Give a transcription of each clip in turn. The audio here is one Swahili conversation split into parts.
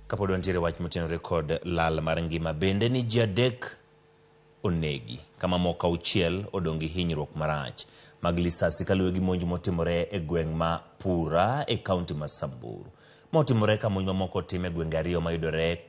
Kapod wantiere wach motenore kod lal mar ngima bende ni ji adek onegi kama moko auchiel odongi hinyruok marach mag lisasi kaluwore gi monj motimore e gweng' ma Pura e kaunti ma Samburu. Motimore ka monj mamoko time gwenge ariyo mayudore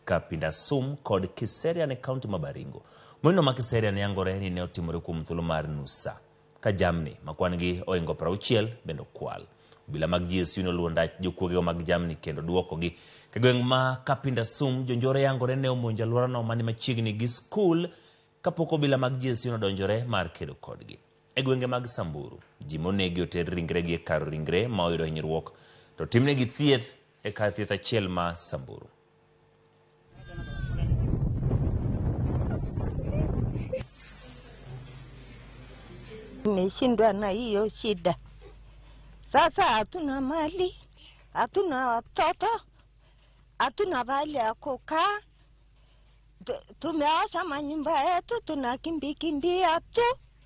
Kapindasum kod Kiserian e kaunti ma Baringo. Monjno ma Kiserian yangore ni ne otimore kuom thuolo mar nusa ka jamni makwan gi oingo 60 bendo kwal. Bila mag GSU no luondach jokuoge mag jamni kendo duoko gi ke gweng' ma Kapindasum jonjore yangore ne omonja luora no mani machiegni gi skul kapoko bila mag GSU no donjore mar kedo kodgi. E gwenge mag Samburu ji monegi oter ringre gi e kar ringre ma oyudo hinyruok to timne gi thieth e kar thieth achiel ma Samburu. Nimeshindwa na hiyo shida. Sasa hatuna mali, hatuna watoto, hatuna pahali ya kukaa. Tumeacha manyumba yetu, tunakimbia tu.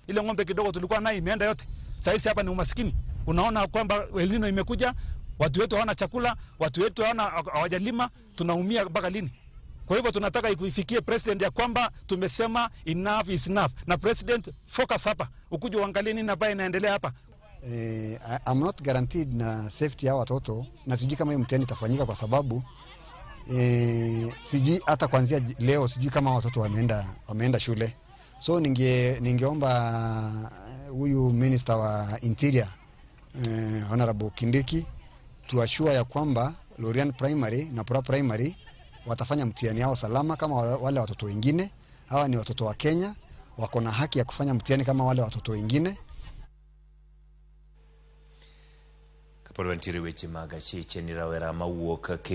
Ile ng'ombe kidogo tulikuwa nayo imeenda yote. Sasa hapa ni umaskini. Unaona kwamba El Nino imekuja, watu wetu hawana chakula, watu wetu hawajalima, tunaumia mpaka lini? Kwa hivyo tunataka ikuifikie president ya kwamba tumesema enough is enough. Na president focus hapa. Ukuje uangalie nini ambayo inaendelea hapa. I'm not guaranteed na safety ya watoto na sijui kama hiyo mtihani itafanyika kwa sababu sijui hata kuanzia leo sijui kama watoto wameenda shule. So ningeomba huyu minister wa interior Honorable Kindiki tuashua ya kwamba Lorian Primary na Pura Primary watafanya mtihani yao salama kama wale watoto wengine. Hawa ni watoto wa Kenya, wako na haki ya kufanya mtihani kama wale watoto wengine. Kapod wantiere weche mag Achiche ni rawera mawuok